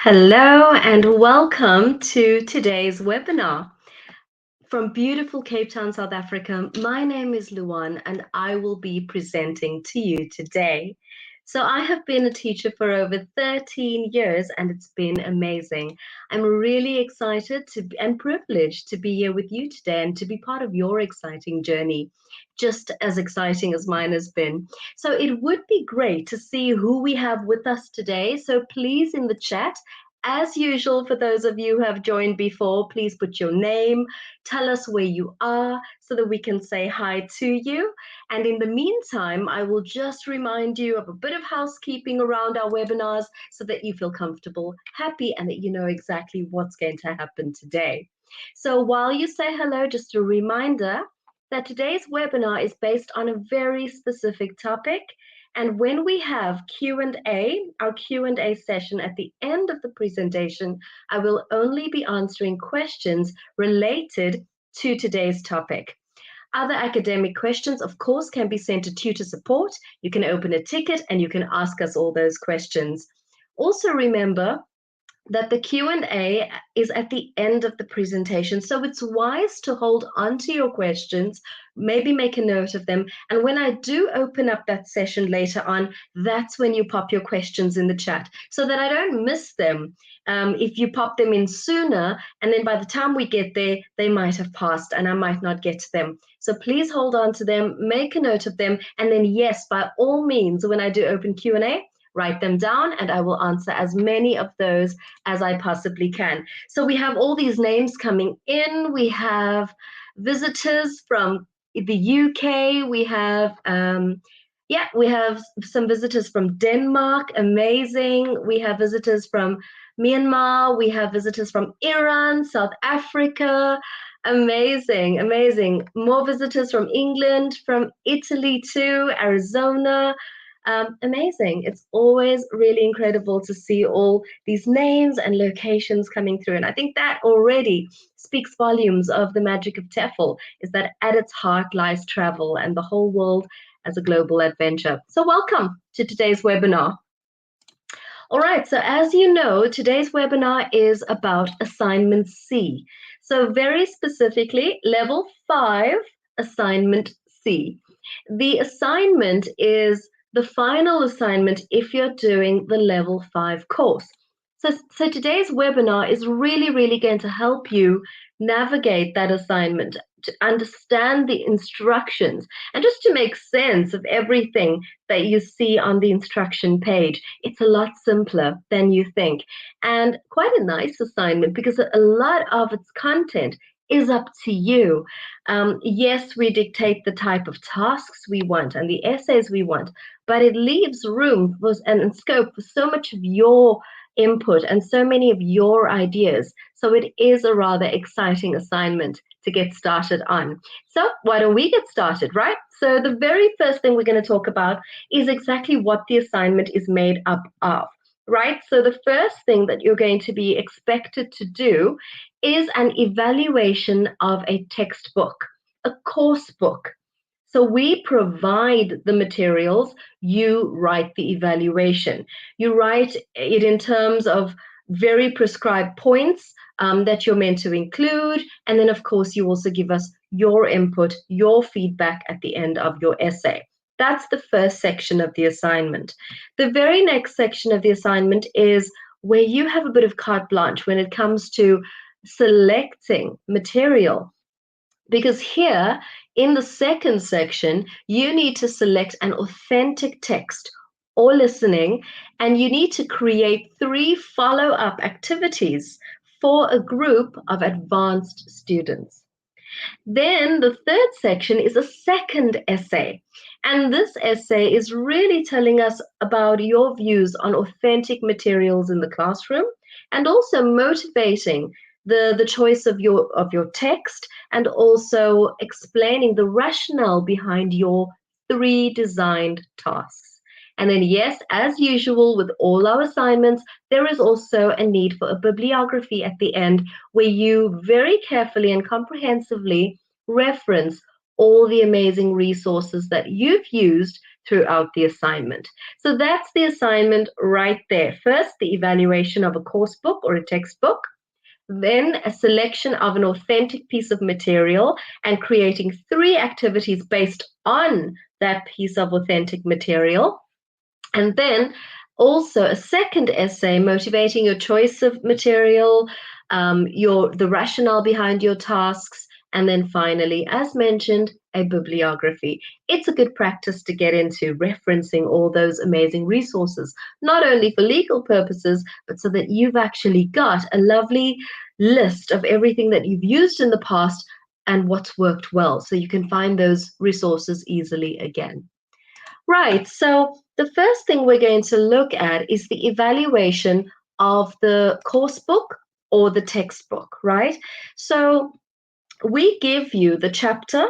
Hello and welcome to today's webinar. From beautiful Cape Town, South Africa, my name is Luan and I will be presenting to you today. So I have been a teacher for over 13 years and it's been amazing. I'm really excited and privileged to be here with you today and to be part of your exciting journey, just as exciting as mine has been. So it would be great to see who we have with us today. So please in the chat, as usual, for those of you who have joined before, please put your name, tell us where you are so that we can say hi to you. And in the meantime, I will just remind you of a bit of housekeeping around our webinars so that you feel comfortable, happy, and that you know exactly what's going to happen today. So while you say hello, just a reminder that today's webinar is based on a very specific topic. And when we have Q&A, our Q&A session at the end of the presentation, I will only be answering questions related to today's topic. Other academic questions, of course, can be sent to tutor support. You can open a ticket and you can ask us all those questions. Also remember that the Q&A is at the end of the presentation. So it's wise to hold on to your questions, maybe make a note of them. And when I do open up that session later on, that's when you pop your questions in the chat so that I don't miss them. If you pop them in sooner, and then by the time we get there, they might have passed and I might not get to them. So please hold on to them, make a note of them, and then yes, by all means, when I do open Q&A, write them down and I will answer as many of those as I possibly can. So we have all these names coming in. We have visitors from the UK. We have, we have some visitors from Denmark. Amazing. We have visitors from Myanmar. We have visitors from Iran, South Africa. Amazing, amazing. More visitors from England, from Italy too, Arizona. Amazing. It's always really incredible to see all these names and locations coming through. And I think that already speaks volumes of the magic of TEFL, is that at its heart lies travel and the whole world as a global adventure. So welcome to today's webinar. All right, so as you know, today's webinar is about Assignment C. So very specifically, Level 5, Assignment C. The assignment is the final assignment if you're doing the Level 5 course. So today's webinar is really going to help you navigate that assignment, to understand the instructions, and just to make sense of everything that you see on the instruction page. It's a lot simpler than you think, and quite a nice assignment because a lot of its content is up to you. Yes, we dictate the type of tasks we want and the essays we want, but it leaves room for, and scope for so much of your input and so many of your ideas. So it is a rather exciting assignment to get started on. So why don't we get started, right? So the very first thing we're going to talk about is exactly what the assignment is made up of, right? So the first thing that you're going to be expected to do is an evaluation of a textbook, a course book. So we provide the materials, you write the evaluation. You write it in terms of very prescribed points that you're meant to include. And then, of course, you also give us your input, your feedback at the end of your essay. That's the first section of the assignment. The very next section of the assignment is where you have a bit of carte blanche when it comes to selecting material. Because here, in the second section, you need to select an authentic text or listening, and you need to create 3 follow-up activities for a group of advanced students. Then the third section is a second essay. And this essay is really telling us about your views on authentic materials in the classroom and also motivating the choice of your text and also explaining the rationale behind your 3 designed tasks. And then, yes, as usual with all our assignments, there is also a need for a bibliography at the end where you very carefully and comprehensively reference all the amazing resources that you've used throughout the assignment. So that's the assignment right there. First, the evaluation of a course book or a textbook, then a selection of an authentic piece of material and creating 3 activities based on that piece of authentic material. And then also a second essay motivating your choice of material, the rationale behind your tasks, and then finally, as mentioned, a bibliography. It's a good practice to get into referencing all those amazing resources, not only for legal purposes, but so that you've actually got a lovely list of everything that you've used in the past and what's worked well, so you can find those resources easily again. Right, so the first thing we're going to look at is the evaluation of the course book or the textbook, right? So we give you the chapter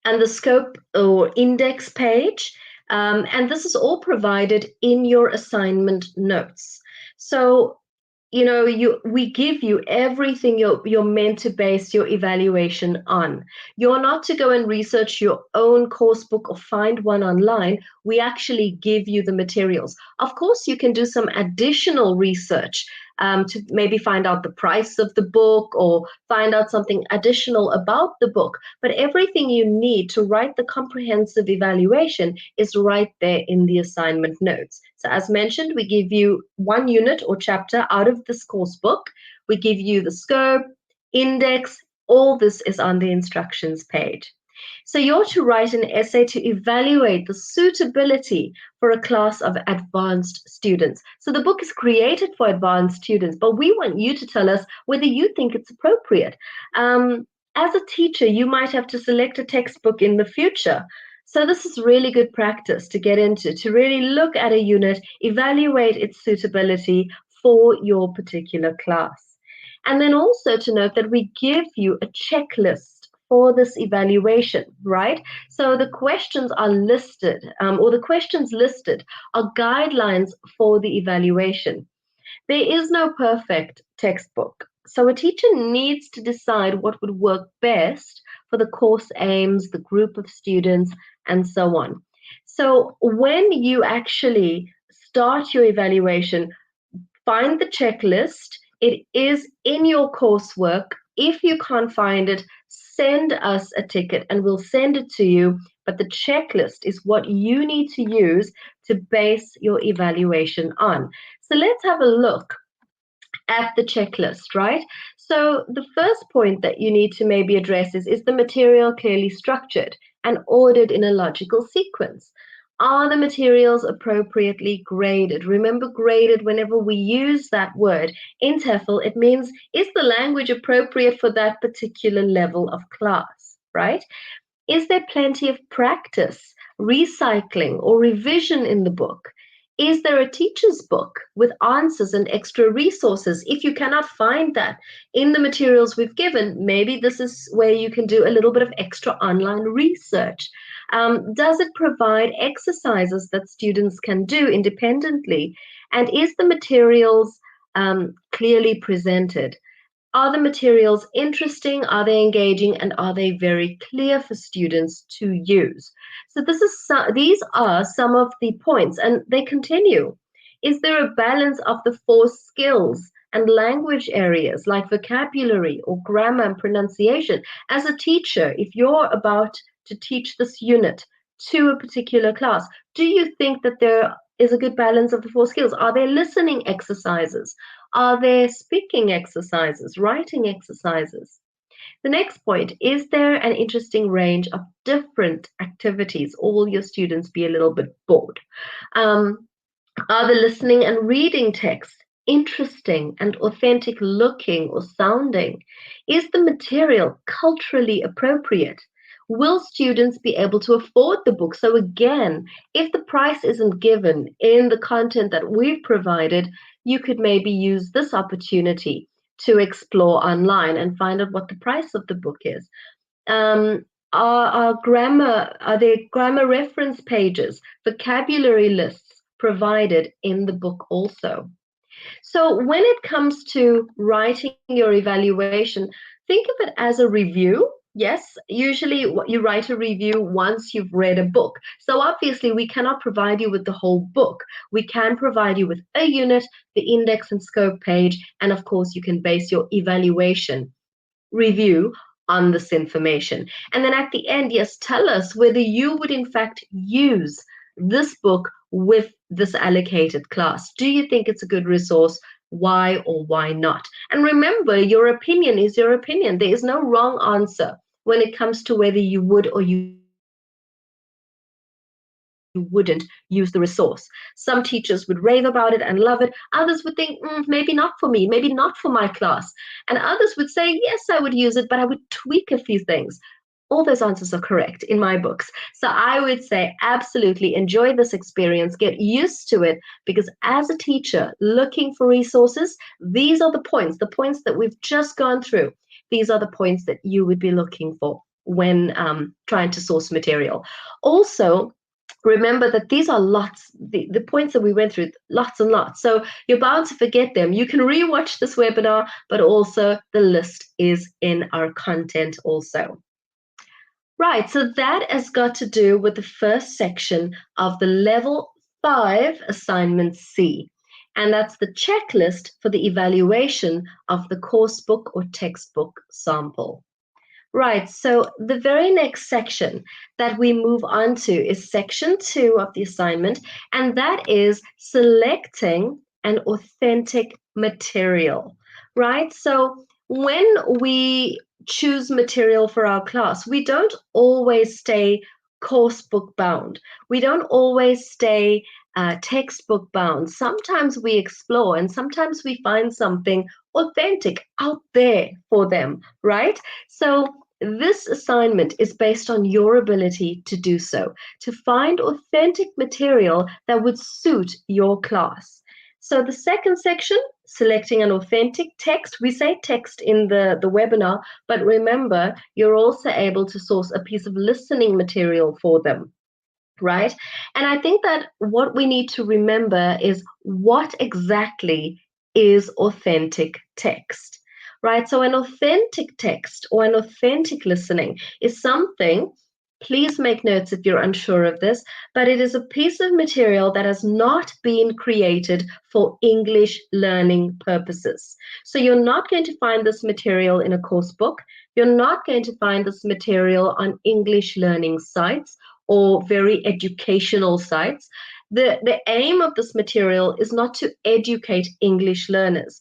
and the scope or index page, and this is all provided in your assignment notes. So we give you everything you're meant to base your evaluation on. You're not to go and research your own course book or find one online. We actually give you the materials. Of course, you can do some additional research to maybe find out the price of the book or find out something additional about the book. But everything you need to write the comprehensive evaluation is right there in the assignment notes. So as mentioned, we give you 1 unit or chapter out of this course book. We give you the scope, index, all this is on the instructions page. So you're to write an essay to evaluate the suitability for a class of advanced students. So the book is created for advanced students, but we want you to tell us whether you think it's appropriate. As a teacher, you might have to select a textbook in the future. So this is really good practice to get into, to really look at a unit, evaluate its suitability for your particular class. And then also to note that we give you a checklist for this evaluation, right? So the questions are listed, or the questions listed are guidelines for the evaluation. There is no perfect textbook. So a teacher needs to decide what would work best for the course aims, the group of students, and so on. So when you actually start your evaluation, find the checklist. It is in your coursework. If you can't find it, send us a ticket and we'll send it to you. But the checklist is what you need to use to base your evaluation on. So let's have a look at the checklist, right? So the first point that you need to maybe address is the material clearly structured and ordered in a logical sequence? Are the materials appropriately graded? Remember, graded, whenever we use that word in TEFL, it means, is the language appropriate for that particular level of class, right? Is there plenty of practice, recycling, or revision in the book? Is there a teacher's book with answers and extra resources? If you cannot find that in the materials we've given, maybe this is where you can do a little bit of extra online research. Does it provide exercises that students can do independently? And is the materials clearly presented? Are the materials interesting? Are they engaging? And are they very clear for students to use? So these are some of the points, and they continue. Is there a balance of the 4 skills and language areas like vocabulary or grammar and pronunciation? As a teacher, if you're about to teach this unit to a particular class, do you think that there is a good balance of the 4 skills? Are there listening exercises? Are there speaking exercises, writing exercises? The next point, is there an interesting range of different activities? Or will your students be a little bit bored? Are the listening and reading text interesting and authentic looking or sounding? Is the material culturally appropriate? Will students be able to afford the book? So again, if the price isn't given in the content that we've provided, you could maybe use this opportunity to explore online and find out what the price of the book is. Are there grammar reference pages, vocabulary lists provided in the book also? So when it comes to writing your evaluation, think of it as a review Yes, usually you write a review once you've read a book. So obviously we cannot provide you with the whole book. We can provide you with a unit, the index and scope page, and of course you can base your evaluation review on this information. And then at the end, yes, tell us whether you would in fact use this book with this allocated class. Do you think it's a good resource? Why or why not? And remember, your opinion is your opinion. There is no wrong answer when it comes to whether you would or you wouldn't use the resource. Some teachers would rave about it and love it. Others would think, maybe not for me, maybe not for my class. And others would say, yes, I would use it, but I would tweak a few things. All those answers are correct in my books. So I would say absolutely enjoy this experience, get used to it, because as a teacher looking for resources, these are the points that we've just gone through. These are the points that you would be looking for when trying to source material. Also, remember that these are lots, the points that we went through, lots and lots. So you're bound to forget them. You can rewatch this webinar, but also the list is in our content also. Right, so that has got to do with the first section of the Level 5 Assignment C. And that's the checklist for the evaluation of the course book or textbook sample. Right, so the very next section that we move on to is section 2 of the assignment, and that is selecting an authentic material, right? So when we choose material for our class, we don't always stay course book bound. We don't always stay textbook bound. Sometimes we explore and sometimes we find something authentic out there for them, right? So this assignment is based on your ability to do so, to find authentic material that would suit your class. So the second section, selecting an authentic text, we say text in the webinar, but remember, you're also able to source a piece of listening material for them, right? And I think that what we need to remember is what exactly is authentic text, right? So an authentic text or an authentic listening is something, please make notes if you're unsure of this, but it is a piece of material that has not been created for English learning purposes. So you're not going to find this material in a course book. You're not going to find this material on English learning sites or very educational sites. The aim of this material is not to educate English learners.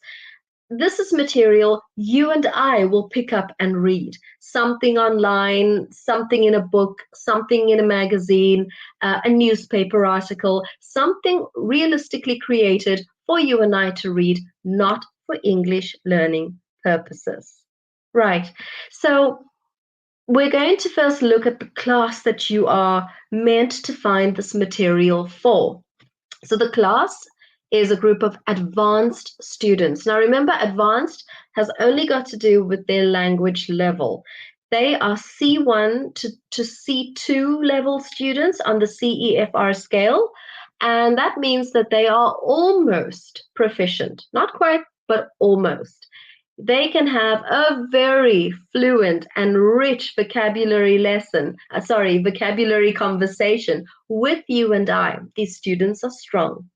This is material you and I will pick up and read. Something online, something in a book, something in a magazine, a newspaper article, something realistically created for you and I to read, not for English learning purposes. Right. So we're going to first look at the class that you are meant to find this material for. So the class is a group of advanced students. Now remember, advanced has only got to do with their language level. They are C1 to C2 level students on the CEFR scale. And that means that they are almost proficient, not quite, but almost. They can have a very fluent and rich vocabulary vocabulary conversation with you and I. These students are strong.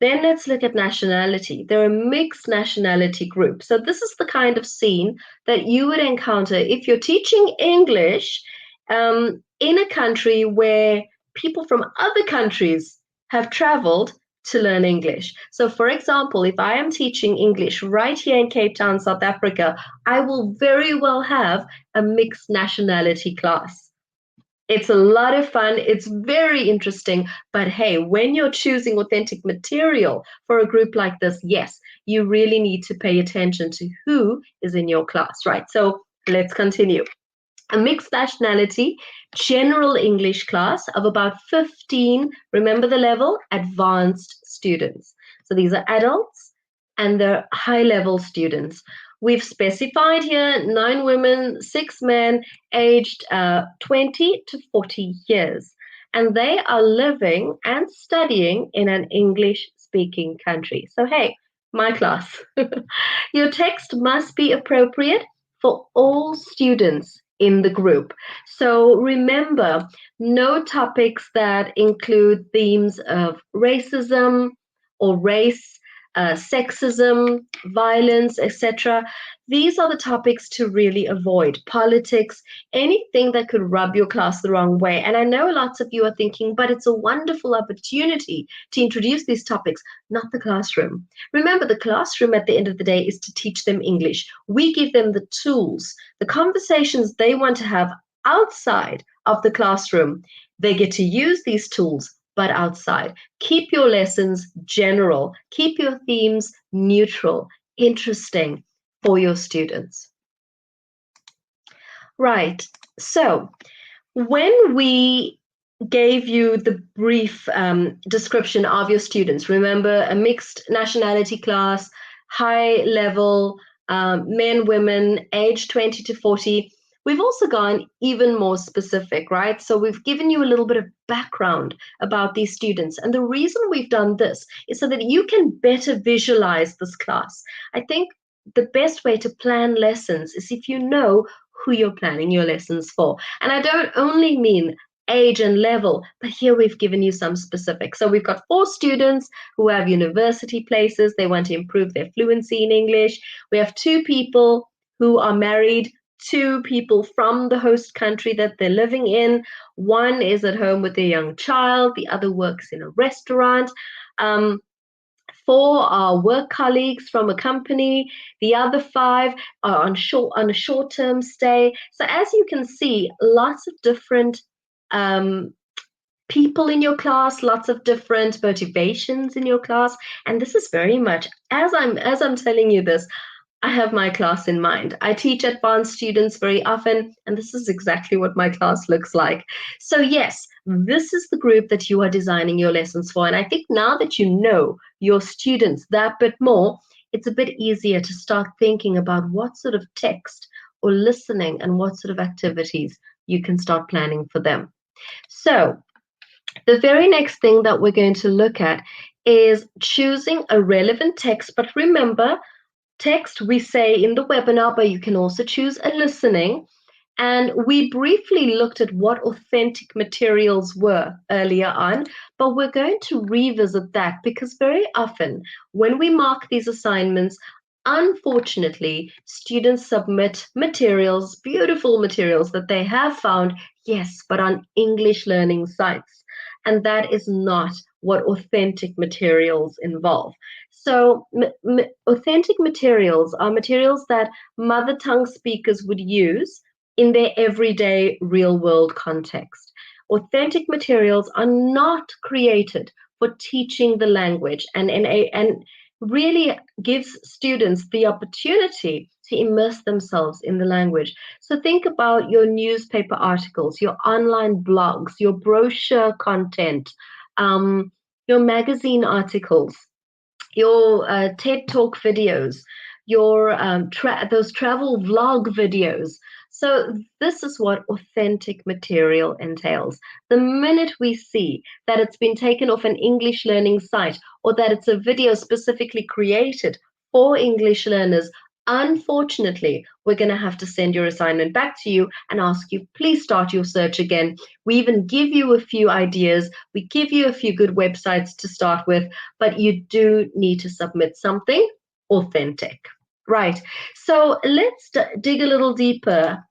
Then let's look at nationality. They're a mixed nationality group. So this is the kind of scene that you would encounter if you're teaching English in a country where people from other countries have traveled to learn English. So for example, if I am teaching English right here in Cape Town, South Africa, I will very well have a mixed nationality class. It's a lot of fun. It's very interesting. But hey, when you're choosing authentic material for a group like this, yes, you really need to pay attention to who is in your class, right? So let's continue. A mixed nationality, general English class of about 15, remember the level, advanced students. So these are adults and they're high-level students. We've specified here 9 women, 6 men, aged 20 to 40 years. And they are living and studying in an English-speaking country. So hey, my class. Your text must be appropriate for all students in the group. So remember, no topics that include themes of racism or race, sexism, violence, etc. These are the topics to really avoid. Politics, anything that could rub your class the wrong way. And I know lots of you are thinking, but it's a wonderful opportunity to introduce these topics, not the classroom. Remember, the classroom at the end of the day is to teach them English. We give them the tools, the conversations they want to have outside of the classroom. They get to use these tools, but outside. Keep your lessons general, keep your themes neutral, interesting for your students. Right. So when we gave you the brief description of your students, remember a mixed nationality class, high level, men, women, age 20 to 40. We've also gone even more specific, right? So we've given you a little bit of background about these students. And the reason we've done this is so that you can better visualize this class. I think the best way to plan lessons is if you know who you're planning your lessons for. And I don't only mean age and level, but here we've given you some specifics. So we've got 4 students who have university places. They want to improve their fluency in English. We have 2 people who are married, 2 people from the host country that they're living in. One is at home with a young child. The other works in a restaurant. 4 are work colleagues from a company. The other 5 are on a short-term stay. So as you can see, lots of different people in your class, lots of different motivations in your class, and this is very much as I'm telling you this. I have my class in mind. I teach advanced students very often, and this is exactly what my class looks like. So yes, this is the group that you are designing your lessons for. And I think now that you know your students that bit more, it's a bit easier to start thinking about what sort of text or listening and what sort of activities you can start planning for them. So the very next thing that we're going to look at is choosing a relevant text. But remember, text we say in the webinar, but you can also choose a listening. And we briefly looked at what authentic materials were earlier on, but we're going to revisit that because very often when we mark these assignments, unfortunately, students submit materials, beautiful materials that they have found, yes, but on English learning sites. And that is not what authentic materials involve. So authentic materials are materials that mother tongue speakers would use in their everyday real world context. Authentic materials are not created for teaching the language and really gives students the opportunity to immerse themselves in the language. So think about your newspaper articles, your online blogs, your brochure content, your magazine articles, your TED Talk videos, your those travel vlog videos. So this is what authentic material entails. The minute we see that it's been taken off an English learning site or that it's a video specifically created for English learners, unfortunately, we're going to have to send your assignment back to you and ask you, please start your search again. We even give you a few ideas. We give you a few good websites to start with, but you do need to submit something authentic. Right. So let's dig a little deeper.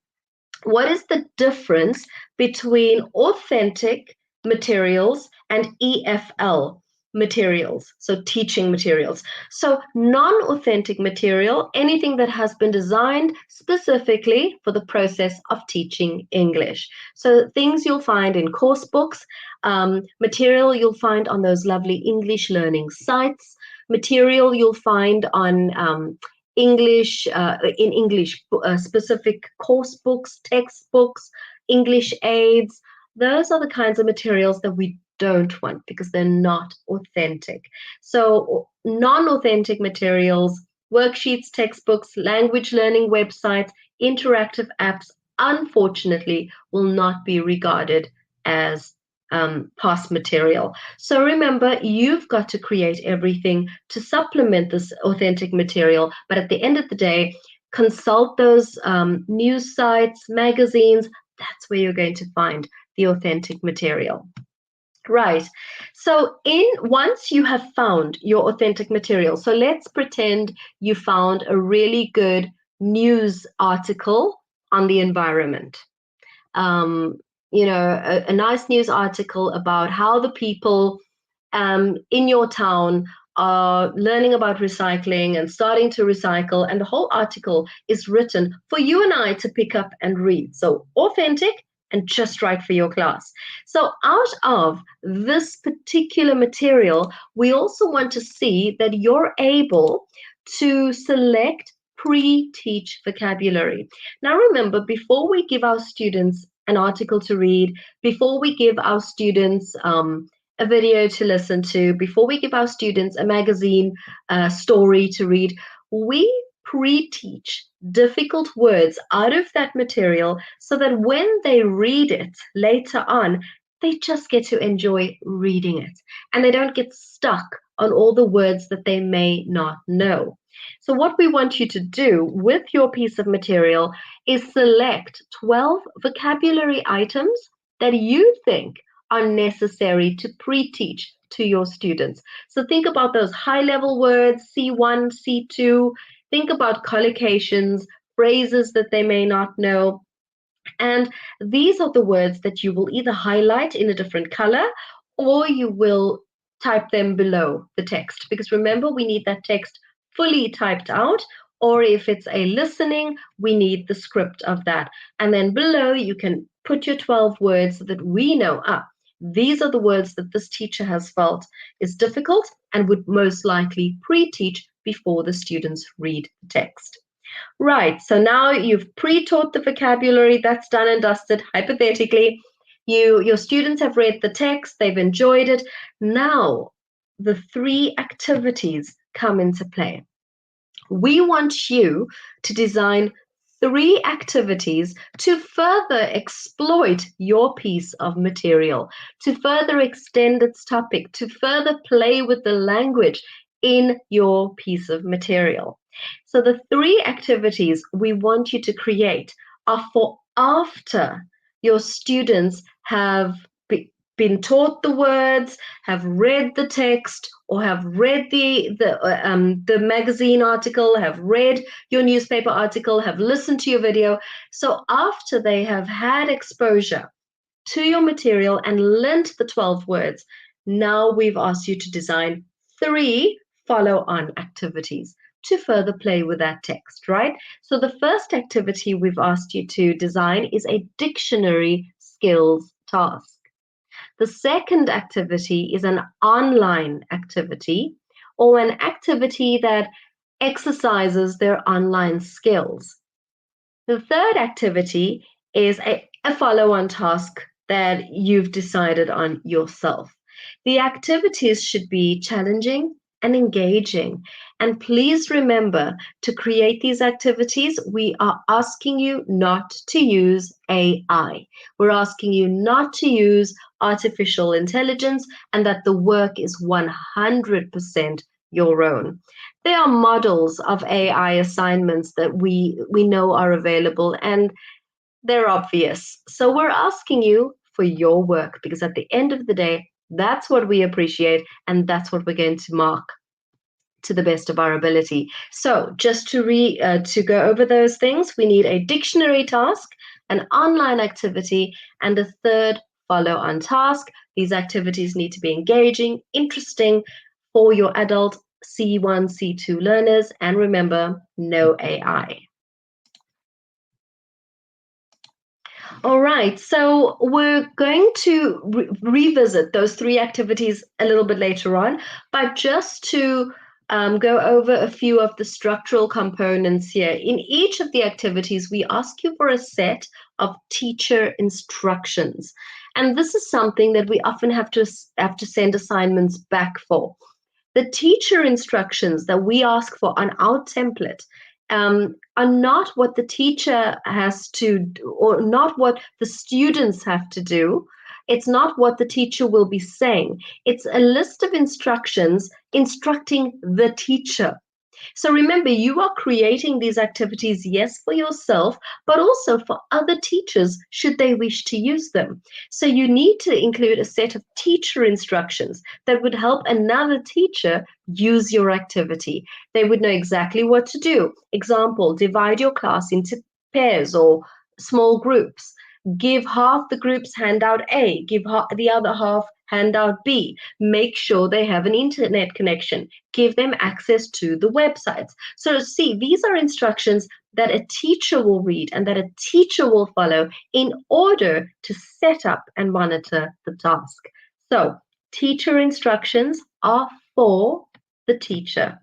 What is the difference between authentic materials and EFL materials, so teaching materials? So non-authentic material, anything that has been designed specifically for the process of teaching English. So things you'll find in course books, material you'll find on those lovely English learning sites, material you'll find on English, in English, specific course books, textbooks, English aids. Those are the kinds of materials that we don't want because they're not authentic. So non-authentic materials, worksheets, textbooks, language learning websites, interactive apps, unfortunately, will not be regarded as past material. So remember, you've got to create everything to supplement this authentic material. But at the end of the day, consult those news sites, magazines. That's where you're going to find the authentic material. Right. So once you have found your authentic material, so let's pretend you found a really good news article on the environment. Um, a nice news article about how the people in your town are learning about recycling and starting to recycle, and the whole article is written for you and I to pick up and read. So authentic and just right for your class. So out of this particular material, we also want to see that you're able to select pre-teach vocabulary. Now remember, before we give our students an article to read, before we give our students a video to listen to, before we give our students a magazine story to read, we pre-teach difficult words out of that material so that when they read it later on, they just get to enjoy reading it and they don't get stuck on all the words that they may not know. So what we want you to do with your piece of material is select 12 vocabulary items that you think are necessary to pre-teach to your students. So think about those high-level words, C1, C2. Think about collocations, phrases that they may not know. And these are the words that you will either highlight in a different color or you will type them below the text. Because remember, we need that text fully typed out, or if it's a listening, we need the script of that. And then below, you can put your 12 words so that we know, these are the words that this teacher has felt is difficult and would most likely pre-teach before the students read the text. Right, so now you've pre-taught the vocabulary, that's done and dusted, hypothetically. Your students have read the text, they've enjoyed it. Now, the 3 activities come into play. We want you to design 3 activities to further exploit your piece of material, to further extend its topic, to further play with the language in your piece of material. So the 3 activities we want you to create are for after your students have been taught the words, have read the text, or have read the magazine article, have read your newspaper article, have listened to your video. So after they have had exposure to your material and learnt the 12 words, now we've asked you to design 3 follow-on activities to further play with that text, right? So the first activity we've asked you to design is a dictionary skills task. The second activity is an online activity or an activity that exercises their online skills. The third activity is a follow-on task that you've decided on yourself. The activities should be challenging and engaging. And please remember, to create these activities, we are asking you not to use AI. We're asking you not to use artificial intelligence and that the work is 100% your own. There are models of AI assignments that we know are available and they're obvious. So we're asking you for your work because at the end of the day, that's what we appreciate and that's what we're going to mark to the best of our ability. So just to go over those things, we need a dictionary task, an online activity, and a third follow-on task. These activities need to be engaging, interesting for your adult C1, C2 learners, and remember, no AI. All right, so we're going to revisit those 3 activities a little bit later on, but just to go over a few of the structural components here. In each of the activities, we ask you for a set of teacher instructions. And this is something that we often have to send assignments back for. The teacher instructions that we ask for on our template are not what the teacher has to do, or not what the students have to do. It's not what the teacher will be saying. It's a list of instructions instructing the teacher. So remember, you are creating these activities, yes, for yourself, but also for other teachers should they wish to use them. So you need to include a set of teacher instructions that would help another teacher use your activity. They would know exactly what to do. Example, divide your class into pairs or small groups. Give half the groups handout A, give the other half handout B. Make sure they have an internet connection. Give them access to the websites. So see, these are instructions that a teacher will read and that a teacher will follow in order to set up and monitor the task. So teacher instructions are for the teacher,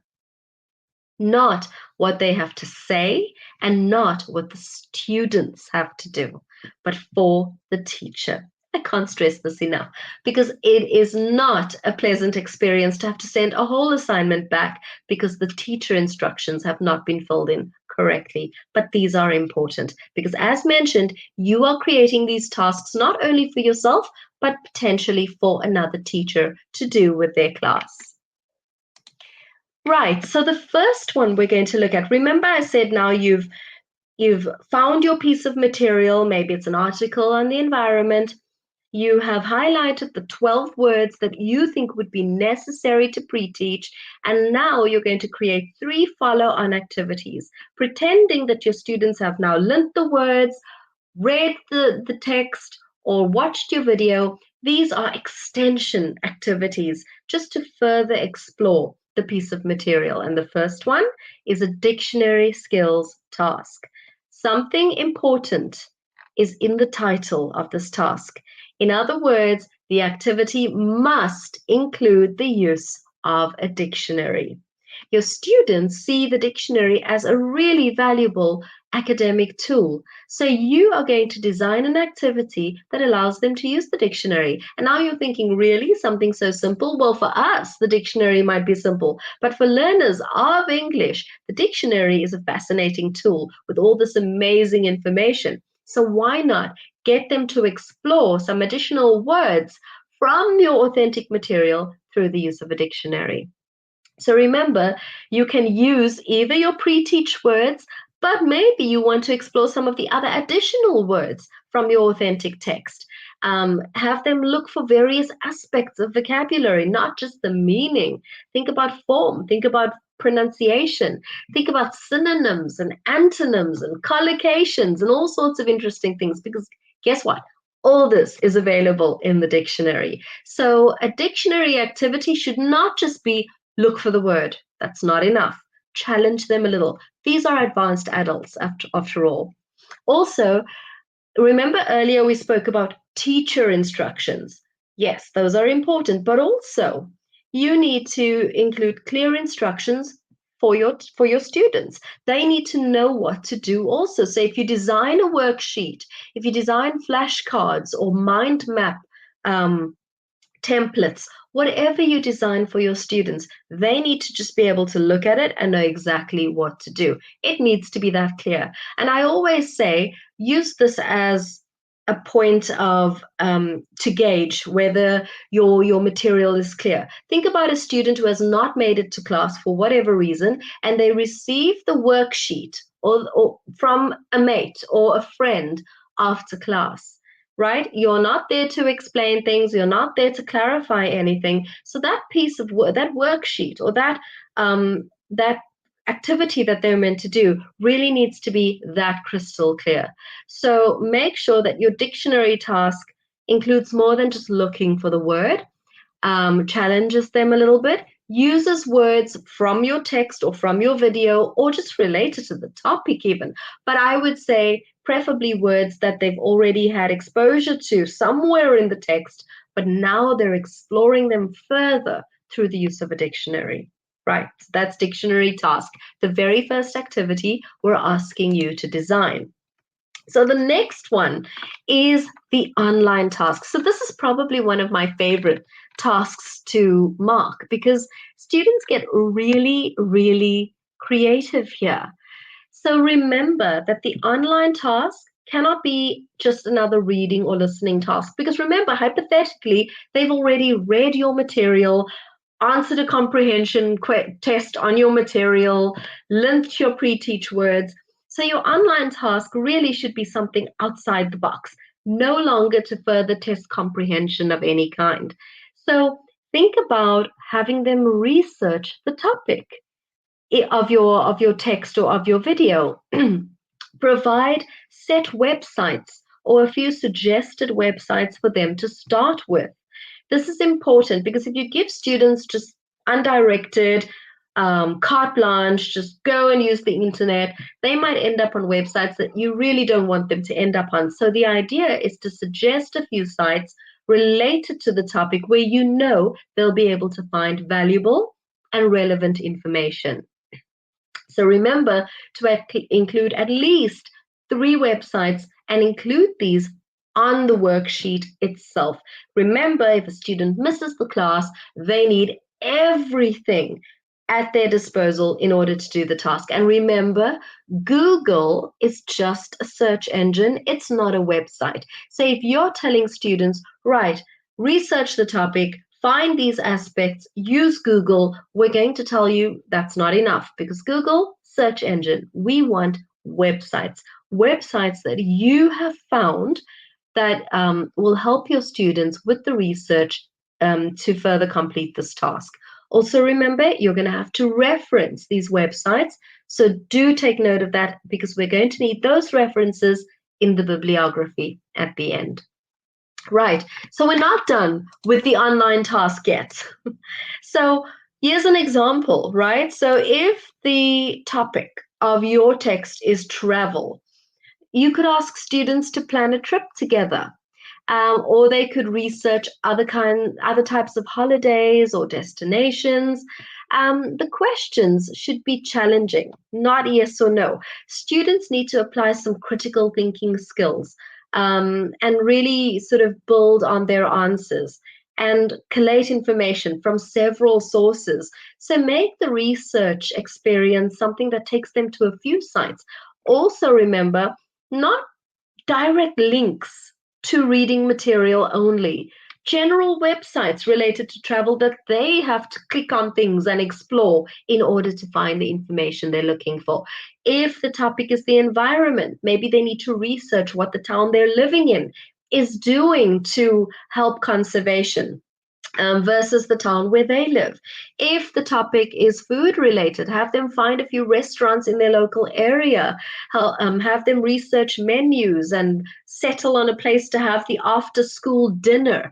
not what they have to say and not what the students have to do, but for the teacher. I can't stress this enough because it is not a pleasant experience to have to send a whole assignment back because the teacher instructions have not been filled in correctly. But these are important because, as mentioned, you are creating these tasks not only for yourself, but potentially for another teacher to do with their class. Right, so the first one we're going to look at, remember I said now you've found your piece of material, maybe it's an article on the environment, you have highlighted the 12 words that you think would be necessary to pre-teach, and now you're going to create 3 follow-on activities, pretending that your students have now learnt the words, read the text, or watched your video. These are extension activities just to further explore the piece of material. And the first one is a dictionary skills task. Something important is in the title of this task. In other words, the activity must include the use of a dictionary. Your students see the dictionary as a really valuable academic tool. So you are going to design an activity that allows them to use the dictionary. And now you're thinking, really, something so simple? Well, for us, the dictionary might be simple, but for learners of English, the dictionary is a fascinating tool with all this amazing information. So why not get them to explore some additional words from your authentic material through the use of a dictionary? So remember, you can use either your pre-teach words, but maybe you want to explore some of the other additional words from your authentic text. Have them look for various aspects of vocabulary, not just the meaning. Think about form, think about pronunciation, think about synonyms and antonyms and collocations and all sorts of interesting things, because guess what? All this is available in the dictionary. So a dictionary activity should not just be look for the word. That's not enough. Challenge them a little. These are advanced adults, after all. Also, remember earlier we spoke about teacher instructions. Yes, those are important, but also you need to include clear instructions for your students. They need to know what to do also. So if you design a worksheet, if you design flashcards or mind map templates, whatever you design for your students, they need to just be able to look at it and know exactly what to do. It needs to be that clear. And I always say, use this as a point of to gauge whether your material is clear. Think about a student who has not made it to class for whatever reason, and they receive the worksheet or from a mate or a friend after class, right? You're not there to explain things. You're not there to clarify anything. So that piece of work, that worksheet, or that activity that they're meant to do really needs to be that crystal clear. So make sure that your dictionary task includes more than just looking for the word, challenges them a little bit, uses words from your text or from your video or just related to the topic even. But I would say preferably words that they've already had exposure to somewhere in the text, but now they're exploring them further through the use of a dictionary. Right, so that's dictionary task, the very first activity we're asking you to design. So the next one is the online task. So this is probably one of my favorite tasks to mark because students get really, really creative here. So remember that the online task cannot be just another reading or listening task, because remember, hypothetically, they've already read your material, answer the comprehension test on your material, link your pre-teach words. So your online task really should be something outside the box, no longer to further test comprehension of any kind. So think about having them research the topic of your text or of your video. Provide set websites or a few suggested websites for them to start with. This is important because if you give students just undirected, carte blanche, just go and use the internet, they might end up on websites that you really don't want them to end up on. So the idea is to suggest a few sites related to the topic where you know they'll be able to find valuable and relevant information. So remember to include at least 3 websites and include these on the worksheet itself. Remember, if a student misses the class, they need everything at their disposal in order to do the task. And remember, Google is just a search engine. It's not a website. So if you're telling students, right, research the topic, find these aspects, use Google, we're going to tell you that's not enough because Google, search engine, we want websites, websites that you have found that will help your students with the research to further complete this task. Also remember, you're going to have to reference these websites. So do take note of that because we're going to need those references in the bibliography at the end. Right, so we're not done with the online task yet. So here's an example, right? So if the topic of your text is travel, you could ask students to plan a trip together. Or they could research other types of holidays or destinations. The questions should be challenging, not yes or no. Students need to apply some critical thinking skills and really sort of build on their answers and collate information from several sources. So make the research experience something that takes them to a few sites. Also remember, not direct links to reading material only. General websites related to travel that they have to click on things and explore in order to find the information they're looking for. If the topic is the environment, maybe they need to research what the town they're living in is doing to help conservation. Versus the town where they live. If the topic is food related, have them find a few restaurants in their local area, have them research menus and settle on a place to have the after school dinner.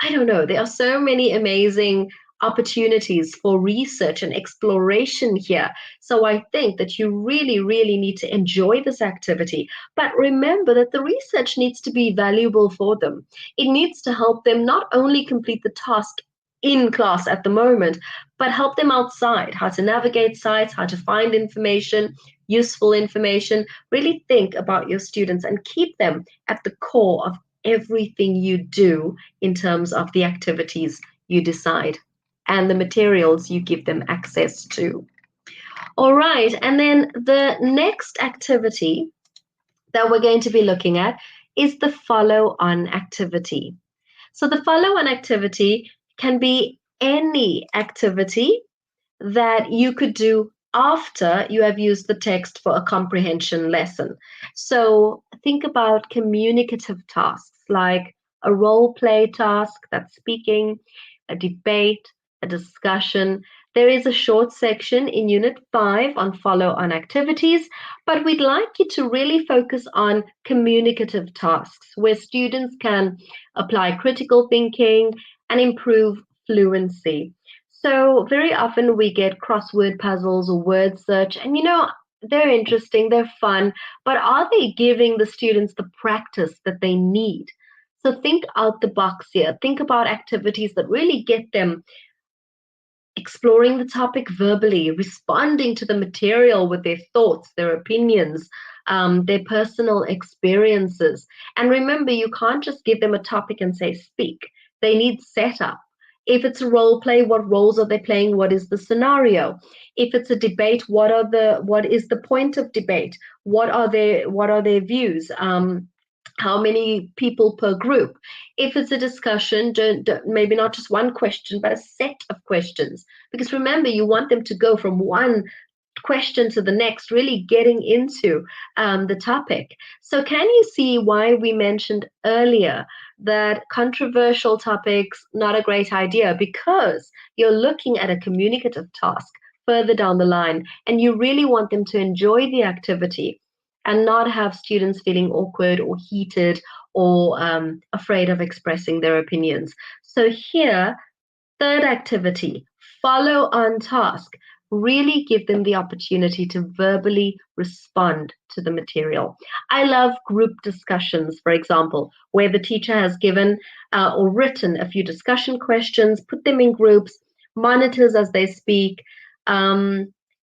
I don't know, there are so many amazing opportunities for research and exploration here. So I think that you really, really need to enjoy this activity. But remember that the research needs to be valuable for them. It needs to help them not only complete the task in class at the moment, but help them outside, how to navigate sites, how to find information, useful information. Really think about your students and keep them at the core of everything you do in terms of the activities you decide and the materials you give them access to. All right, and then the next activity that we're going to be looking at is the follow-on activity. So the follow-on activity can be any activity that you could do after you have used the text for a comprehension lesson. So think about communicative tasks like a role play task, that's speaking, a debate, a discussion. There is a short section in Unit 5 on follow-on activities, but we'd like you to really focus on communicative tasks where students can apply critical thinking and improve fluency. So very often we get crossword puzzles or word search, and they're interesting, they're fun, but are they giving the students the practice that they need? So think out the box here. Think about activities that really get them exploring the topic verbally, responding to the material with their thoughts, their opinions, their personal experiences. And remember, you can't just give them a topic and say, speak. They need setup. If it's a role play, what roles are they playing? What is the scenario? If it's a debate, what is the point of debate? What are their views? How many people per group? If it's a discussion, don't maybe not just one question, but a set of questions. Because remember, you want them to go from one question to the next, really getting into the topic. So, can you see why we mentioned earlier that controversial topics not a great idea? Because you're looking at a communicative task further down the line, and you really want them to enjoy the activity and not have students feeling awkward or heated or afraid of expressing their opinions. So, here, third activity, follow on task. Really give them the opportunity to verbally respond to the material. I love group discussions, for example, where the teacher has given or written a few discussion questions, put them in groups, monitors as they speak. Um,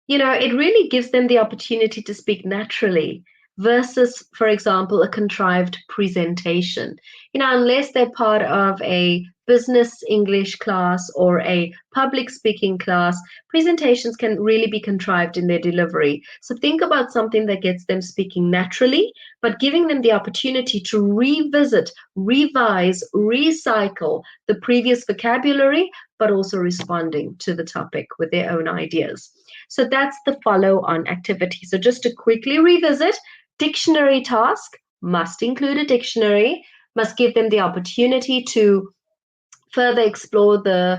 it really gives them the opportunity to speak naturally versus, for example, a contrived presentation. Unless they're part of a business English class or a public speaking class, presentations can really be contrived in their delivery. So think about something that gets them speaking naturally, but giving them the opportunity to revisit, revise, recycle the previous vocabulary, but also responding to the topic with their own ideas. So that's the follow on activity. So just to quickly revisit, dictionary task must include a dictionary, must give them the opportunity to further explore the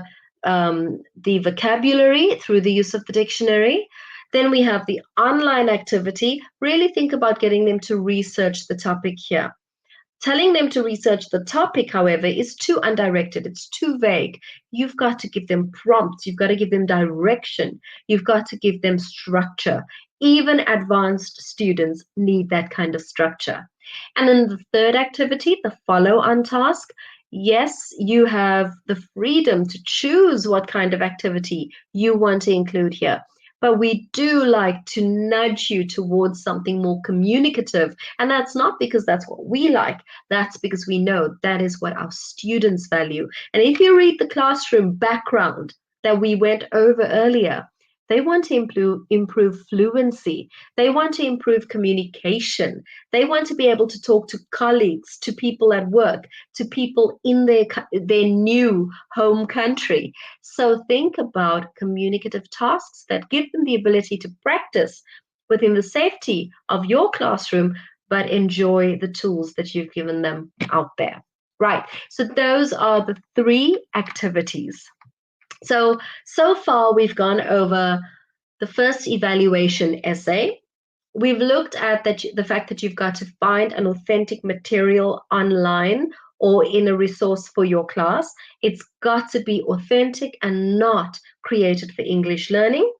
vocabulary through the use of the dictionary. Then we have the online activity. Really think about getting them to research the topic here. Telling them to research the topic, however, is too undirected. It's too vague. You've got to give them prompts. You've got to give them direction. You've got to give them structure. Even advanced students need that kind of structure. And then the third activity, the follow-on task. Yes, you have the freedom to choose what kind of activity you want to include here. But we do like to nudge you towards something more communicative. And that's not because that's what we like. That's because we know that is what our students value. And if you read the classroom background that we went over earlier, they want to improve fluency. They want to improve communication. They want to be able to talk to colleagues, to people at work, to people in their new home country. So think about communicative tasks that give them the ability to practice within the safety of your classroom, but enjoy the tools that you've given them out there. Right. So those are the 3 activities. So far we've gone over the first evaluation essay. We've looked at the fact that you've got to find an authentic material online or in a resource for your class. It's got to be authentic and not created for English learning.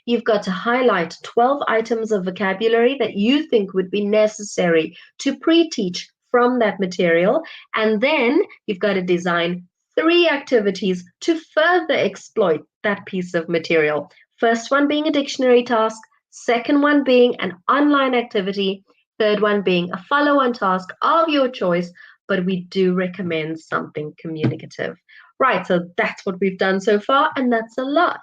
You've got to highlight 12 items of vocabulary that you think would be necessary to pre-teach from that material. And then you've got to design 3 activities to further exploit that piece of material. First one being a dictionary task, second one being an online activity, third one being a follow-on task of your choice, but we do recommend something communicative. Right, so that's what we've done so far, and that's a lot.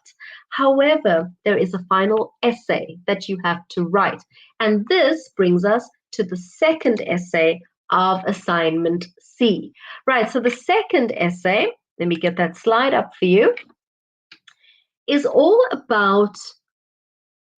However, there is a final essay that you have to write, and this brings us to the second essay of assignment C. Right, so the second essay, let me get that slide up for you, is all about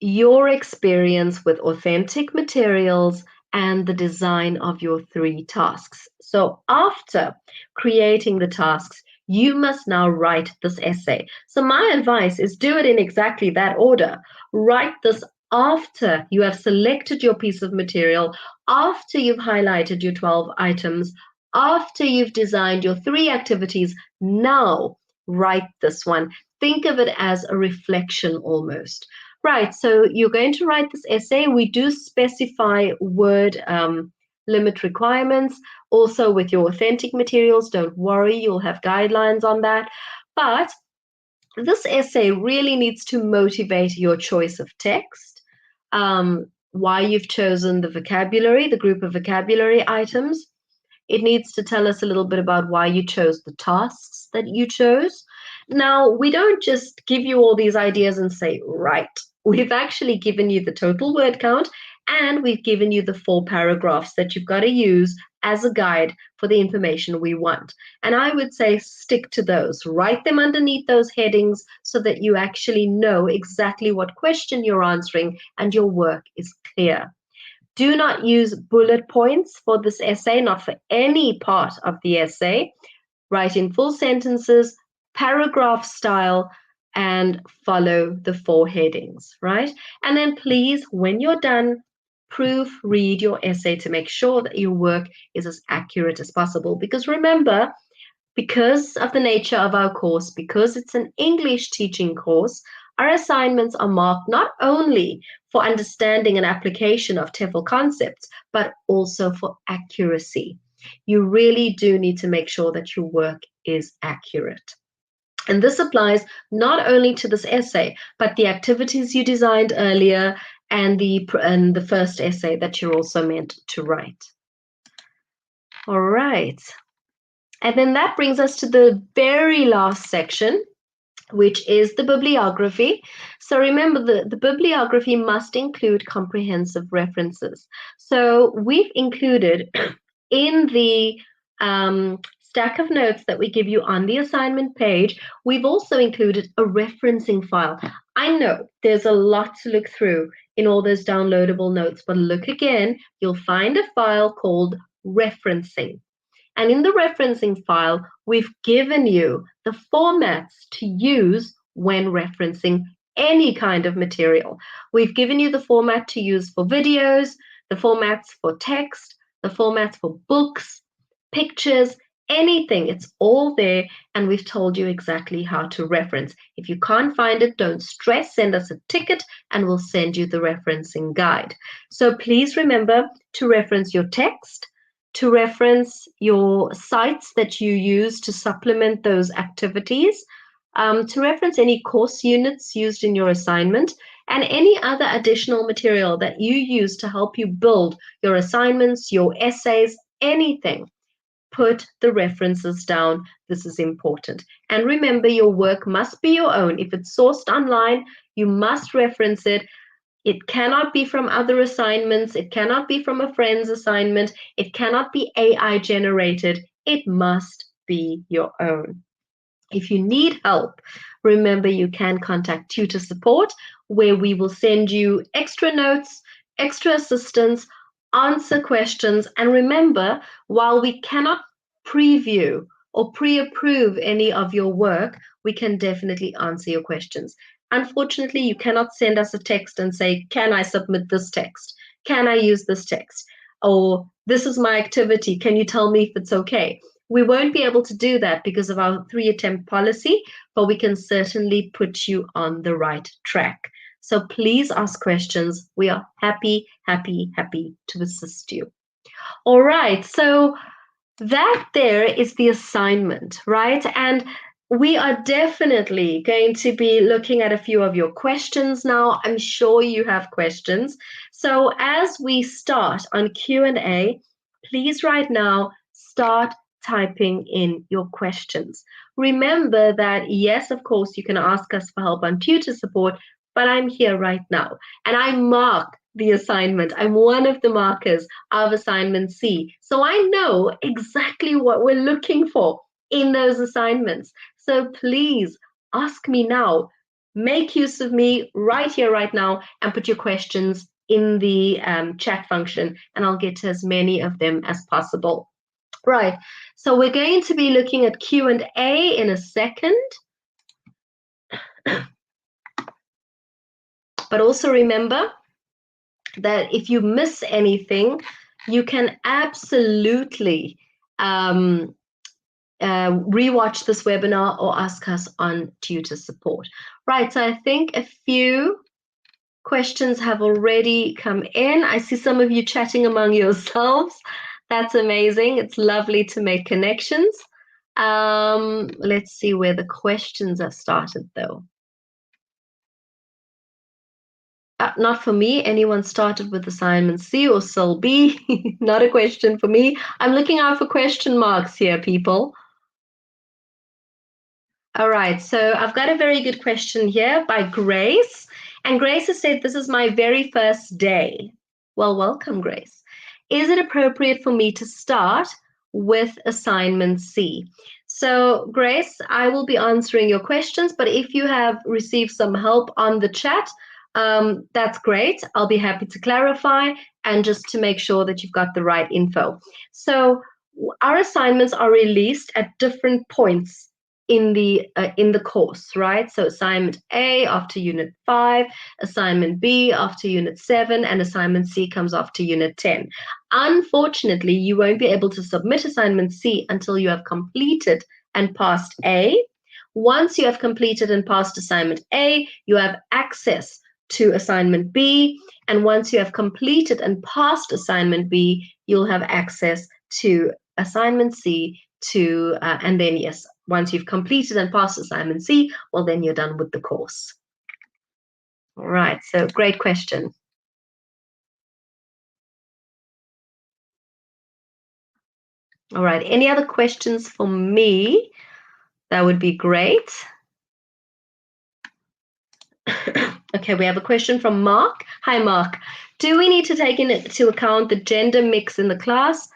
your experience with authentic materials and the design of your 3 tasks. So after creating the tasks, you must now write this essay. So my advice is do it in exactly that order. Write this after you have selected your piece of material, after you've highlighted your 12 items, after you've designed your 3 activities. Now write this one. Think of it as a reflection almost. Right, so you're going to write this essay. We do specify word limit requirements. Also with your authentic materials, don't worry, you'll have guidelines on that. But this essay really needs to motivate your choice of text, why you've chosen the vocabulary, the group of vocabulary items. It needs to tell us a little bit about why you chose the tasks that you chose. Now, we don't just give you all these ideas and say, right, we've actually given you the total word count And we've given you the 4 paragraphs that you've got to use as a guide for the information we want. And I would say stick to those. Write them underneath those headings so that you actually know exactly what question you're answering and your work is clear. Do not use bullet points for this essay, not for any part of the essay. Write in full sentences, paragraph style, and follow the 4 headings, right? And then please, when you're done, proofread your essay to make sure that your work is as accurate as possible. Because remember, because of the nature of our course, because it's an English teaching course, our assignments are marked not only for understanding and application of TEFL concepts, but also for accuracy. You really do need to make sure that your work is accurate. And this applies not only to this essay, but the activities you designed earlier and the first essay that you're also meant to write. All right. And then that brings us to the very last section, which is the bibliography. So remember, the bibliography must include comprehensive references. So we've included in the stack of notes that we give you on the assignment page, we've also included a referencing file. I know there's a lot to look through in all those downloadable notes, but look again, you'll find a file called referencing. And in the referencing file, we've given you the formats to use when referencing any kind of material. We've given you the format to use for videos, the formats for text, the formats for books, pictures, anything. It's all there, and we've told you exactly how to reference. If you can't find it, don't stress. Send us a ticket, and we'll send you the referencing guide. So please remember to reference your text, to reference your sites that you use to supplement those activities, to reference any course units used in your assignment, and any other additional material that you use to help you build your assignments, your essays, anything. Put the references down. This is important. And remember, your work must be your own. If it's sourced online, you must reference it. It cannot be from other assignments. It cannot be from a friend's assignment. It cannot be AI generated. It must be your own. If you need help, remember you can contact tutor support, where we will send you extra notes, extra assistance, answer questions. And remember, while we cannot preview or pre-approve any of your work, we can definitely answer your questions. Unfortunately, you cannot send us a text and say, can I submit this text? Can I use this text? Or this is my activity. Can you tell me if it's okay? We won't be able to do that because of our 3-attempt policy, but we can certainly put you on the right track. So please ask questions. We are happy to assist you. All right, so that there is the assignment, right? And we are definitely going to be looking at a few of your questions now. I'm sure you have questions. So as we start on Q&A, please right now start typing in your questions. Remember that, yes, of course, you can ask us for help on tutor support, but I'm here right now and I mark the assignment. I'm one of the markers of assignment C. So I know exactly what we're looking for in those assignments. So please ask me now. Make use of me right here, right now, and put your questions in the chat function, and I'll get to as many of them as possible. Right, so we're going to be looking at Q&A in a second. But also remember that if you miss anything, you can absolutely rewatch this webinar or ask us on tutor support. Right, so I think a few questions have already come in. I see some of you chatting among yourselves. That's amazing. It's lovely to make connections. Let's see where the questions have started though. Not for me. Anyone started with assignment C or cell B? Not a question for me. I'm looking out for question marks here, people. All right, so I've got a very good question here by Grace. And Grace has said, this is my very first day. Well, welcome, Grace. Is it appropriate for me to start with assignment C? So, Grace, I will be answering your questions, but if you have received some help on the chat, that's great. I'll be happy to clarify and just to make sure that you've got the right info. So, our assignments are released at different points in the course, right? So assignment A after unit 5, assignment B after unit 7, and assignment C comes after unit 10. Unfortunately, you won't be able to submit assignment C until you have completed and passed A. Once you have completed and passed assignment A, you have access to assignment B, and once you have completed and passed assignment B, you'll have access to assignment C and then yes, once you've completed and passed assignment C, well, then you're done with the course. All right, so great question. All right, any other questions for me? That would be great. Okay, we have a question from Mark. Hi, Mark. Do we need to take into account the gender mix in the class?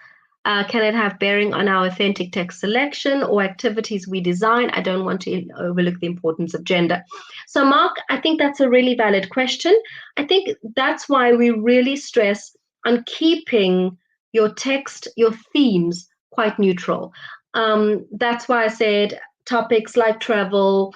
Can it have bearing on our authentic text selection or activities we design? I don't want to overlook the importance of gender. So, Mark, I think that's a really valid question. I think that's why we really stress on keeping your text, your themes quite neutral. That's why I said topics like travel,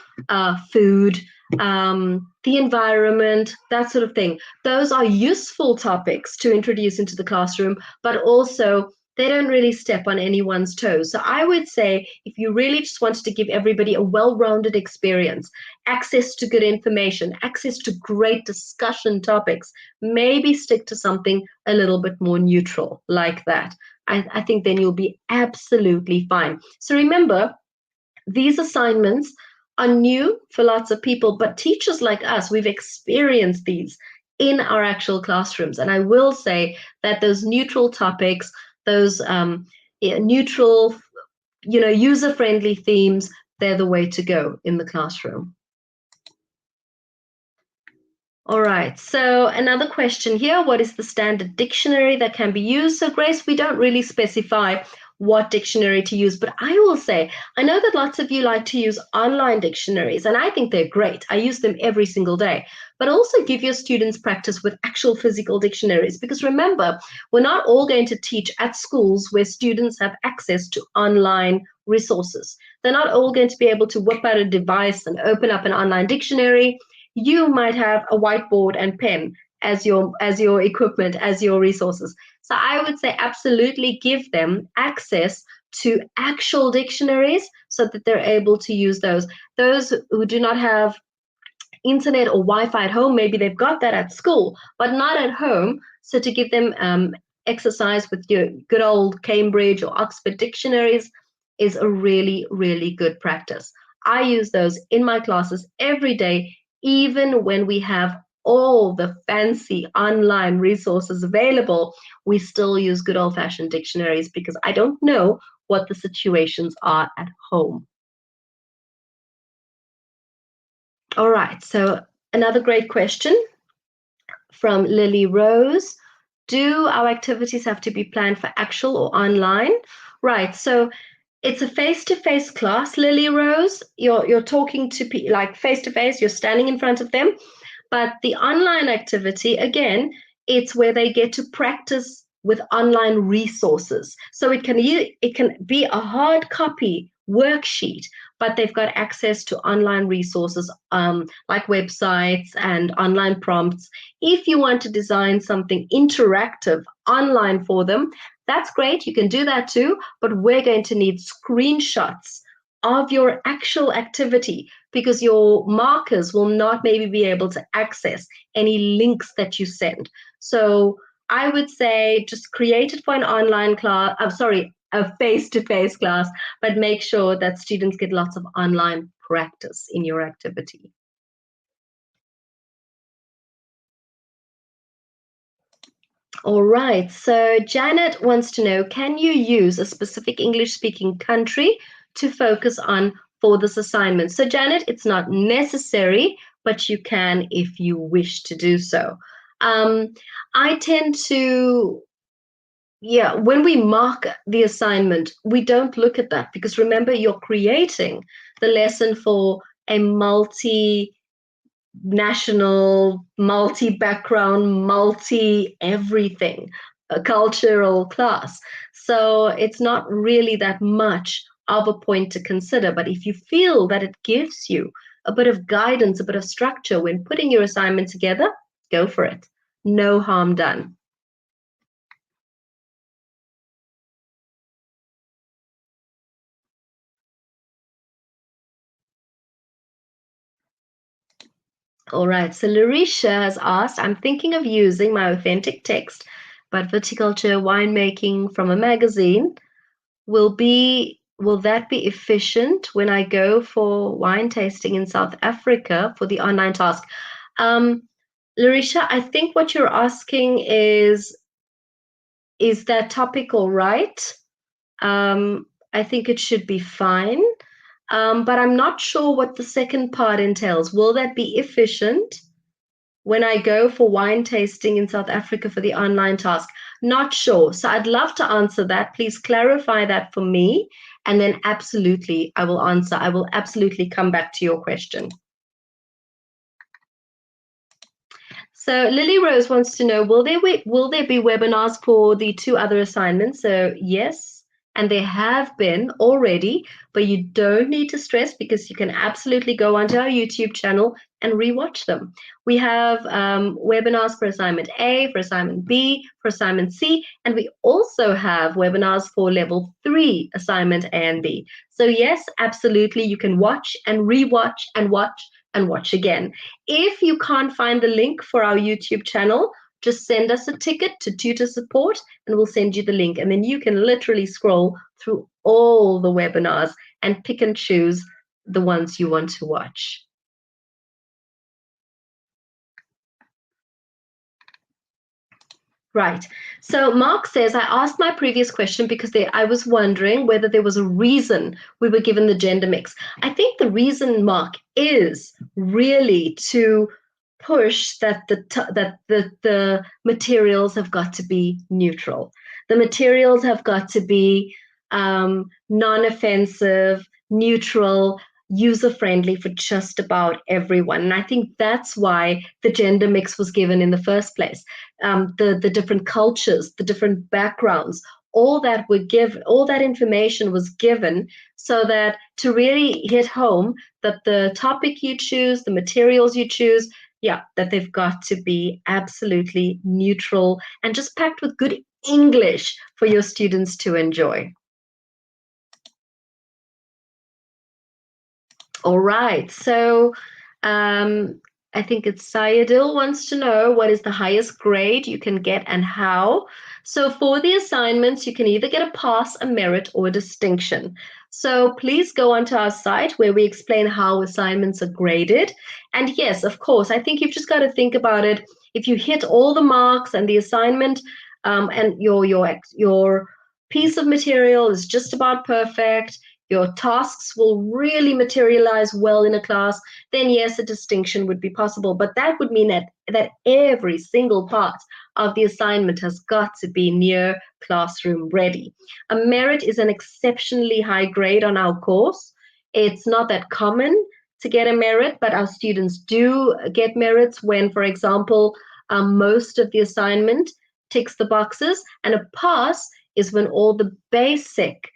food, the environment, that sort of thing. Those are useful topics to introduce into the classroom, but also they don't really step on anyone's toes. So I would say if you really just wanted to give everybody a well-rounded experience, access to good information, access to great discussion topics, maybe stick to something a little bit more neutral like that. I think then you'll be absolutely fine. So remember, these assignments are new for lots of people, but teachers like us, we've experienced these in our actual classrooms. And I will say that those neutral topics, those neutral, user-friendly themes, they're the way to go in the classroom. All right, so another question here. What is the standard dictionary that can be used? So Grace, we don't really specify what dictionary to use, but I will say, I know that lots of you like to use online dictionaries, and I think they're great. I use them every single day, but also give your students practice with actual physical dictionaries, because remember, we're not all going to teach at schools where students have access to online resources. They're not all going to be able to whip out a device and open up an online dictionary. You might have a whiteboard and pen as your equipment, as your resources. So I would say absolutely give them access to actual dictionaries so that they're able to use those. Those who do not have internet or Wi-Fi at home, maybe they've got that at school, but not at home. So to give them exercise with your good old Cambridge or Oxford dictionaries is a really, really good practice. I use those in my classes every day, even when we have all the fancy online resources available, we still use good old-fashioned dictionaries because I don't know what the situations are at home. All right, so another great question from Lily Rose. Do our activities have to be planned for actual or online? Right, so it's a face-to-face class, Lily Rose. You're talking to people like face-to-face, you're standing in front of them. But the online activity, again, it's where they get to practice with online resources. So it can be a hard copy worksheet, but they've got access to online resources like websites and online prompts. If you want to design something interactive online for them, that's great. You can do that too, but we're going to need screenshots of your actual activity because your markers will not maybe be able to access any links that you send. So I would say just create it for an online class, a face-to-face class, but make sure that students get lots of online practice in your activity. All right, so Janet wants to know, can you use a specific English-speaking country to focus on for this assignment? So Janet, it's not necessary, but you can if you wish to do so. I tend to, yeah, when we mark the assignment, we don't look at that because remember, you're creating the lesson for a multi-national, multi-background, multi-everything, a cultural class. So it's not really that much of a point to consider. But if you feel that it gives you a bit of guidance, a bit of structure when putting your assignment together, go for it. No harm done. All right, so Larisha has asked, I'm thinking of using my authentic text, but viticulture winemaking from a magazine will that be efficient when I go for wine tasting in South Africa for the online task? Um, Larisha, I think what you're asking is that topic all right? I think it should be fine. But I'm not sure what the second part entails. Will that be efficient when I go for wine tasting in South Africa for the online task? Not sure. So I'd love to answer that. Please clarify that for me. And then absolutely, I will answer. I will absolutely come back to your question. So Lily Rose wants to know, will there be webinars for the two other assignments? So yes, and there have been already, but you don't need to stress because you can absolutely go onto our YouTube channel and rewatch them. We have webinars for assignment A, for assignment B, for assignment C, and we also have webinars for level 3 assignment A and B. So yes, absolutely, you can watch and rewatch and watch again. If you can't find the link for our YouTube channel, just send us a ticket to tutor support and we'll send you the link. And then you can literally scroll through all the webinars and pick and choose the ones you want to watch. Right. So Mark says, I asked my previous question because I was wondering whether there was a reason we were given the gender mix. I think the reason, Mark, is really to push that the materials have got to be neutral. The materials have got to be non-offensive, neutral, user-friendly for just about everyone. And I think that's why the gender mix was given in the first place. The different cultures, the different backgrounds, all that information was given so that to really hit home that the topic you choose, the materials you choose, yeah, that they've got to be absolutely neutral and just packed with good English for your students to enjoy. All right, so I think it's Sayadil wants to know what is the highest grade you can get and how. So for the assignments, you can either get a pass, a merit, or a distinction. So please go onto our site where we explain how assignments are graded. And yes, of course, I think you've just got to think about it. If you hit all the marks and the assignment and your piece of material is just about perfect, your tasks will really materialize well in a class, then yes, a distinction would be possible. But that would mean that every single part of the assignment has got to be near classroom ready. A merit is an exceptionally high grade on our course. It's not that common to get a merit, but our students do get merits when, for example, most of the assignment ticks the boxes, and a pass is when all the basic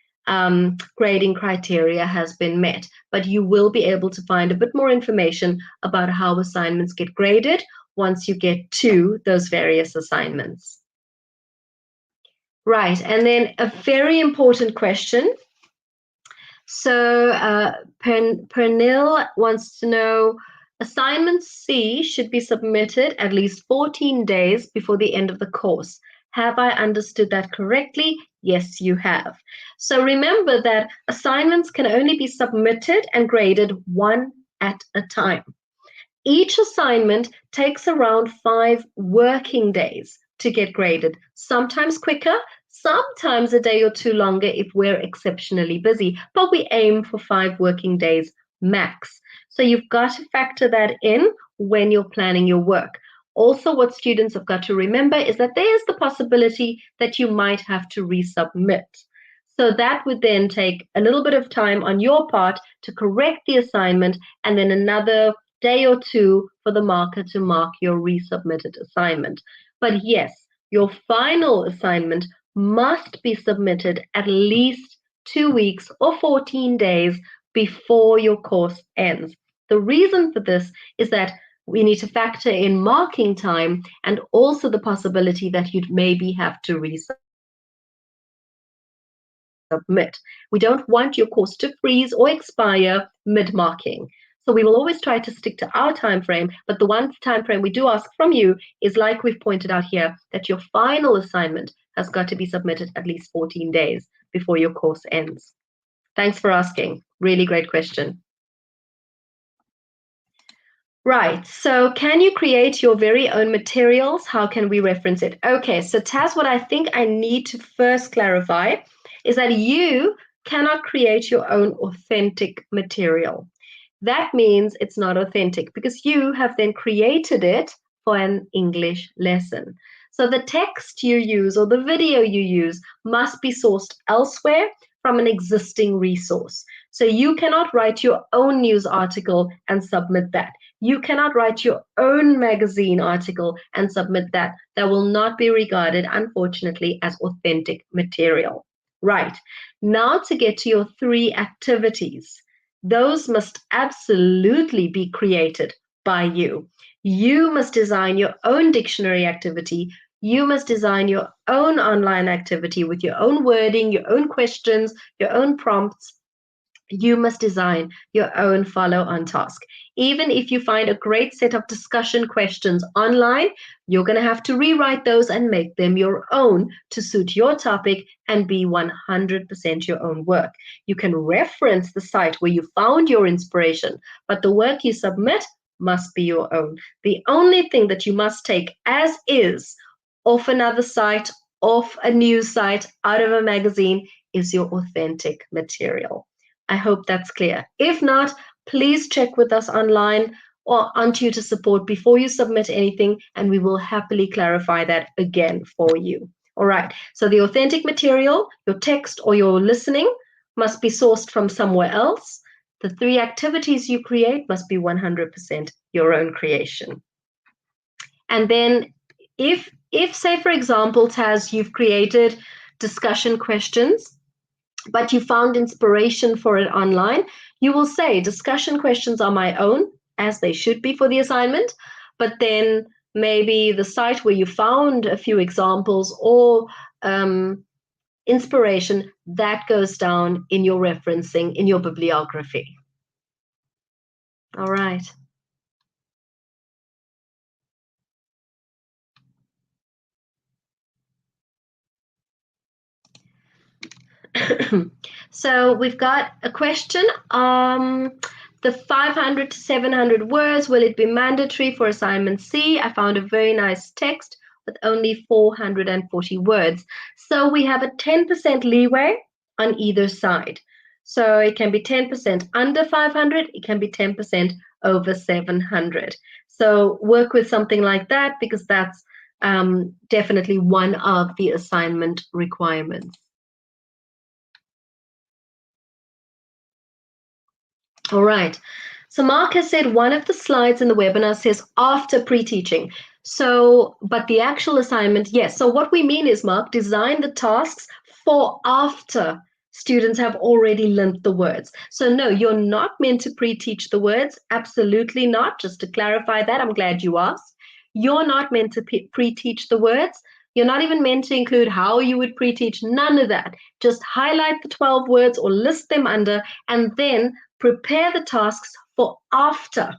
grading criteria has been met. But you will be able to find a bit more information about how assignments get graded once you get to those various assignments. Right, and then a very important question. So Pernil wants to know, assignment C should be submitted at least 14 days before the end of the course. Have I understood that correctly? Yes, you have. So remember that assignments can only be submitted and graded one at a time. Each assignment takes around 5 working days to get graded, sometimes quicker, sometimes a day or two longer if we're exceptionally busy, but we aim for 5 working days max. So you've got to factor that in when you're planning your work. Also, what students have got to remember is that there is the possibility that you might have to resubmit. So that would then take a little bit of time on your part to correct the assignment, and then another day or two for the marker to mark your resubmitted assignment. But yes, your final assignment must be submitted at least 2 weeks or 14 days before your course ends. The reason for this is that we need to factor in marking time and also the possibility that you'd maybe have to resubmit. We don't want your course to freeze or expire mid-marking. So we will always try to stick to our time frame, but the one time frame we do ask from you is, like we've pointed out here, that your final assignment has got to be submitted at least 14 days before your course ends. Thanks for asking. Really great question. Right, so can you create your very own materials? How can we reference it? Okay, so Taz, what I think I need to first clarify is that you cannot create your own authentic material. That means it's not authentic because you have then created it for an English lesson. So the text you use or the video you use must be sourced elsewhere from an existing resource. So you cannot write your own news article and submit that. You cannot write your own magazine article and submit that. That will not be regarded, unfortunately, as authentic material. Right, now to get to your 3 activities. Those must absolutely be created by you. You must design your own dictionary activity. You must design your own online activity with your own wording, your own questions, your own prompts. You must design your own follow-on task. Even if you find a great set of discussion questions online, you're going to have to rewrite those and make them your own to suit your topic and be 100% your own work. You can reference the site where you found your inspiration, but the work you submit must be your own. The only thing that you must take as is off another site, off a news site, out of a magazine, is your authentic material. I hope that's clear. If not, please check with us online or on tutor support before you submit anything, and we will happily clarify that again for you. All right, so the authentic material, your text or your listening, must be sourced from somewhere else. The 3 activities you create must be 100% your own creation. And then if say, for example, Taz, you've created discussion questions, but you found inspiration for it online, you will say discussion questions are my own, as they should be for the assignment, but then maybe the site where you found a few examples or inspiration, that goes down in your referencing, in your bibliography. All right. So we've got a question. The 500 to 700 words, will it be mandatory for assignment C? I found a very nice text with only 440 words. So we have a 10% leeway on either side. So it can be 10% under 500, it can be 10% over 700. So work with something like that because that's definitely one of the assignment requirements. All right. So Mark has said one of the slides in the webinar says after pre-teaching. So, but the actual assignment, yes. So what we mean is, Mark, design the tasks for after students have already learnt the words. So no, you're not meant to pre-teach the words. Absolutely not. Just to clarify that, I'm glad you asked. You're not meant to pre-teach the words. You're not even meant to include how you would pre-teach, none of that. Just highlight the 12 words or list them under, and then prepare the tasks for after.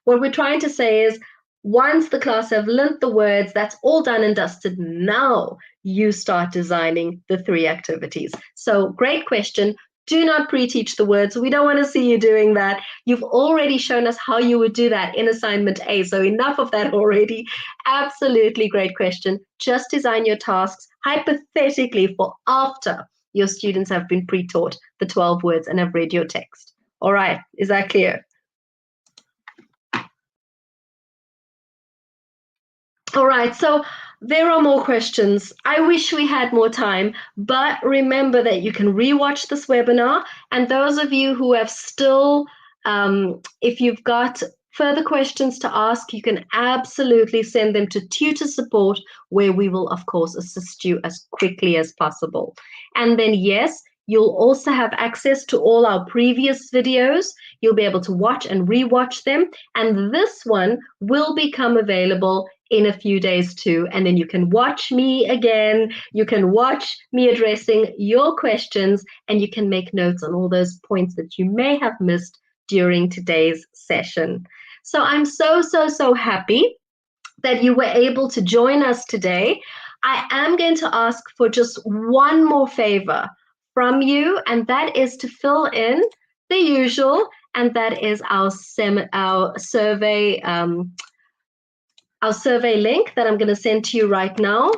What we're trying to say is, once the class have learnt the words, that's all done and dusted. Now you start designing the 3 activities. So great question. Do not pre-teach the words. We don't want to see you doing that. You've already shown us how you would do that in assignment A. So enough of that already. Absolutely great question. Just design your tasks hypothetically for after your students have been pre-taught the 12 words and have read your text. All right, is that clear? All right, so there are more questions. I wish we had more time, but remember that you can rewatch this webinar. And those of you who have still, if you've got further questions to ask, you can absolutely send them to tutor support, where we will, of course, assist you as quickly as possible. And then, yes, you'll also have access to all our previous videos. You'll be able to watch and rewatch them. And this one will become available in a few days too. And then you can watch me again. You can watch me addressing your questions, and you can make notes on all those points that you may have missed during today's session. So I'm so happy that you were able to join us today. I am going to ask for just one more favor from you, and that is to fill in the usual, and that is our survey link that I'm going to send to you right now.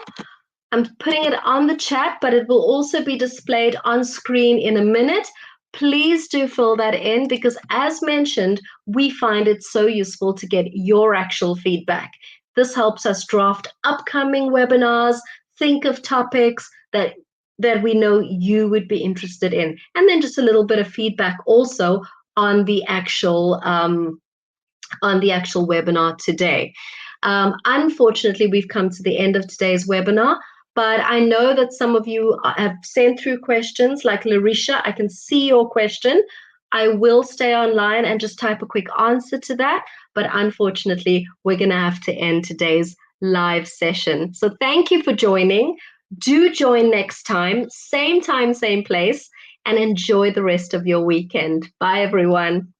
I'm putting it on the chat, but it will also be displayed on screen in a minute. Please do fill that in, because as mentioned, we find it so useful to get your actual feedback. This helps us draft upcoming webinars, think of topics that we know you would be interested in, and then just a little bit of feedback also on the actual webinar today. Unfortunately, we've come to the end of today's webinar, but I know that some of you have sent through questions, like Larisha. I can see your question. I will stay online and just type a quick answer to that, but unfortunately, we're going to have to end today's live session. So thank you for joining. Do join next time, same place, and enjoy the rest of your weekend. Bye, everyone.